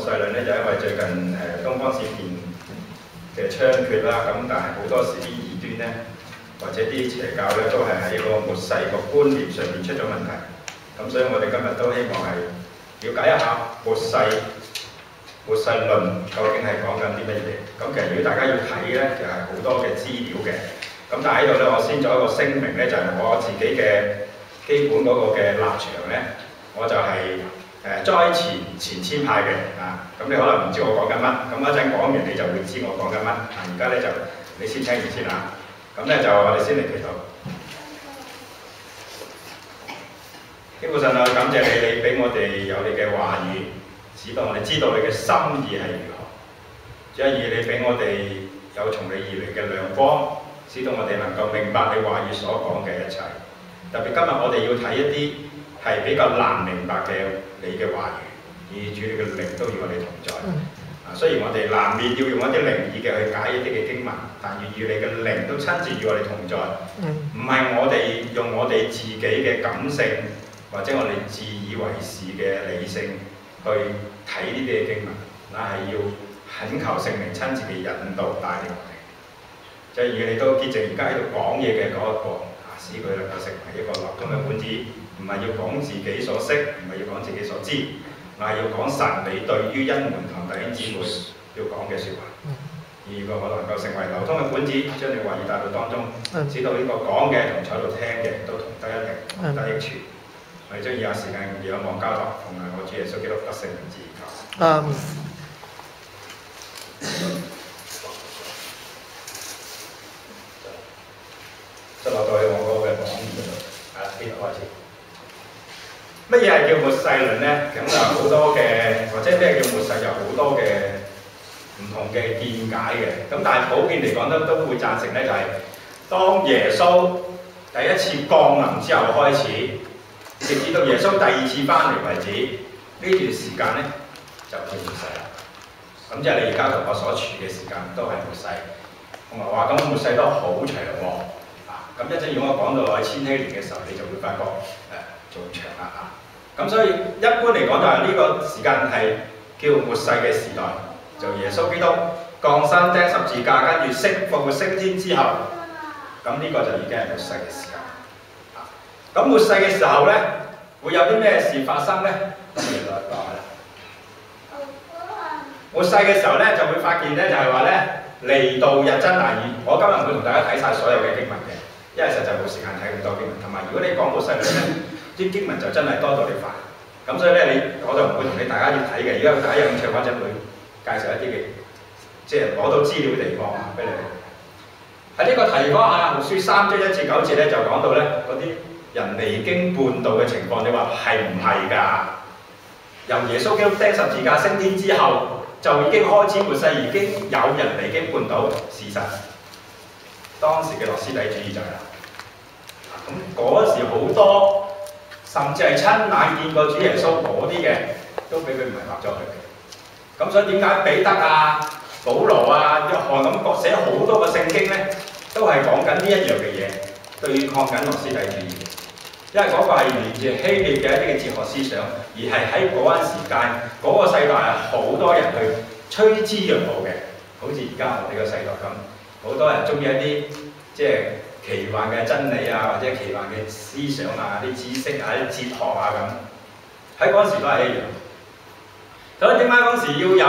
世論咧，就因為最近東方攝片嘅猖獗啦，咁但係好多時啲異端咧，或者啲邪教咧，都係喺個末世個觀念上面出咗問題。咁所以我哋今日都希望係了解一下末世論究竟係講緊啲乜嘢。咁其實如果大家要睇咧，就係好多嘅資料嘅。咁但係喺度咧，我先做一個聲明咧，就係我自己嘅基本嗰個嘅立場咧，我就係栽前千派嘅啊。咁你可能唔知我講緊乜，咁一陣講完你就會知我講緊乜。而家咧就你先聽完先啊。咁咧就我哋先嚟祈禱。基本上啊，感謝你，你俾我哋有你嘅話語，使到我哋知道你嘅心意係如何。主啊，以你俾我哋有從你而嚟嘅亮光，使到我哋能夠明白你話語所講嘅一切。特別今日我哋要睇一啲係比較難明白嘅你嘅話語，以主你嘅靈都與我哋同在。雖然我哋難免要用一啲靈意嘅去解一啲嘅經文，但願與你嘅靈都親自與我哋同在。唔係我哋用我哋自己嘅感性，或者我哋自以為是嘅理性去睇呢啲嘅經文，但係要懇求聖靈親自嘅引導帶領我哋。就如你都潔淨而家喺度講嘢嘅嗰一個，使佢能夠成為一個流通嘅管子，唔係要講自己所識，唔係要講自己所知，但係要講神你對於恩門堂弟兄姊妹要講嘅説話。如果我能夠成為流通嘅管子，將你話語帶到當中，使到呢個講嘅同坐喺度聽嘅都同得一定，同得益處。我哋將以下時間仰望交託，同埋我主耶穌基督得勝名字而求。就落到去我嗰個嘅講義嗰度，呢度開始。乜嘢係叫末世論咧？咁就好多嘅，或者咩叫末世有好多嘅唔同嘅見解嘅。咁但係普遍嚟講都會贊成咧，就係當耶穌第一次降臨之後開始，直至到耶穌第二次翻嚟為止，呢段時間咧就叫末世啦。咁即係你而家同我所處嘅時間都係末世。同埋話咁末世都好長喎。咁一陣如果我講到落去千禧年嘅時候，你就會發覺仲長啦嚇。咁所以一般嚟講就係呢個時間係叫末世嘅時代，就耶穌基督降生釘十字架，跟住復活升天之後，咁呢個就已經係末世嘅時間。咁末世嘅時候咧，會有啲咩事發生咧？咁原來講啦。末世嘅時候咧，就會發現咧，就係話咧，離道日真難遇。我今日唔會同大家睇晒所有嘅經文嘅。因為實在冇時間睇咁多經文，同埋如果你講末世論咧，啲經文就真係多到你煩。咁所以咧，我就唔會同你大家要睇嘅。如果大家有興趣，我陣會介紹一啲嘅，即係攞到資料嘅地方啊，俾你。喺呢個提摩太後書3章1至9節咧，就講到咧嗰啲人離經叛道嘅情況，你話係唔係㗎？由耶穌基督釘十字架升天之後，就已經開始末世，已經有人離經叛道，事實。當時嘅諾斯底主義就係啦，咁嗰時好多甚至係親眼見過主耶穌嗰啲嘅，都俾佢迷惑咗佢哋。咁所以點解彼得啊、保羅啊、約翰咁各寫好多個聖經咧，都係講緊呢一樣嘅嘢，對抗緊諾斯底主義。因為嗰個係源自希臘嘅一啲嘅哲學思想，而係喺嗰陣時間嗰個世代係好多人去趨之若鶩嘅，好似而家我哋個世代咁。好多人中意一啲即係奇幻嘅真理啊，或者奇幻嘅思想啊、啲知識啊、啲哲學啊咁。喺嗰陣時都係一樣。咁點解嗰陣時要有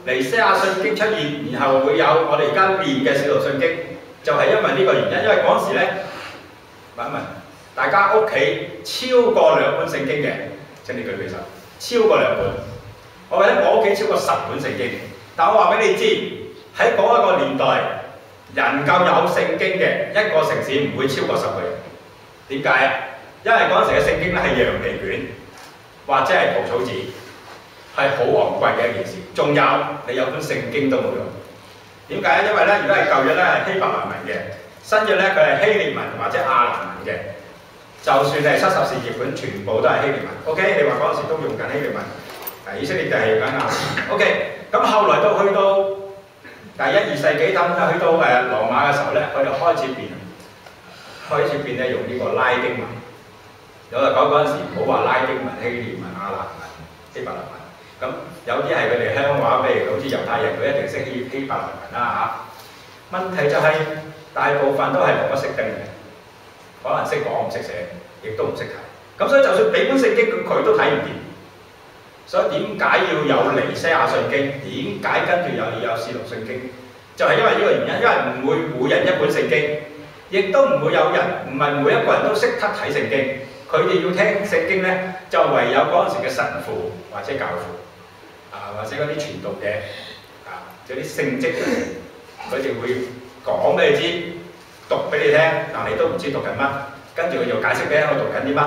尼西亞信經出現，然後會有我哋而家念嘅使徒信經？就係因為呢個原因。因為嗰陣時咧，問一問大家屋企超過2本聖經嘅，請你舉舉手。超過2本，我或者我屋企超過10本聖經。但我話俾你知，喺嗰一個年代。人夠有聖經嘅一個城市唔會超過10個人，點解啊？因為嗰陣時嘅聖經咧係羊皮卷或者係蒲草紙，係好昂貴嘅一件事。仲有你有本聖經都冇用，點解啊？因為咧，如果係舊約咧係希伯來文嘅，新約咧佢係希臘文或者亞蘭文嘅。就算係70士譯本，全部都係希臘文。OK， 你話嗰陣時都用緊希臘文，以色列就係用緊亞蘭文。OK， 咁後來都去到第1、2世紀等去到羅馬嘅時候咧，佢哋開始變咧用呢個拉丁文。有人講嗰陣時唔好話拉丁文、希臘文、亞蘭文、希伯來文，咁有啲係佢哋鄉話，譬如好似猶太人，佢一定識希伯來文啦嚇。問題就係、大部分都係冇乜識丁嘅，可能識講唔識寫，亦都唔識睇。咁所以就算俾本聖經佢都睇唔掂。所以點解要有尼西亞信經？點解跟住又要有使徒信經？就係因為呢個原因，因為唔會每人一本聖經，亦都唔會有人，唔係每一個人都識得睇聖經。佢哋要聽聖經咧，就唯有嗰陣時嘅神父或者教父或者嗰啲傳道嘅嗰啲聖職，佢哋會講俾你知，讀俾你聽，但你都唔知讀緊乜，跟住佢就解釋俾你聽我讀緊啲乜，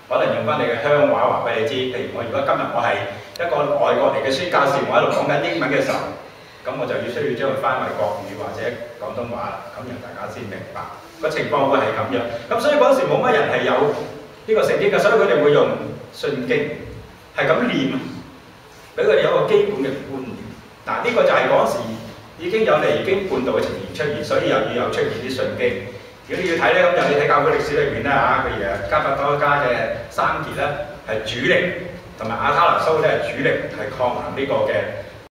可能用翻你嘅鄉話話俾你知。譬如如果今日我係一個外國嚟嘅宣教士，我喺度講緊英文嘅時候，咁我就需要將佢翻為國語或者廣東話，咁讓大家先明白個情況會係咁樣。咁所以嗰陣時冇乜人係有呢個聖經嘅，所以佢哋會用信經，係咁念，俾佢哋有個基本嘅觀念。嗱，呢個就係嗰陣時已經有離經叛道嘅情形出現，所以又要有出現啲信經。如果你要睇咧，咁就你睇教會歷史裏面咧譬如加法多家嘅三傑咧係主力，同埋亞他拿修咧係主力，係抗衡呢個嘅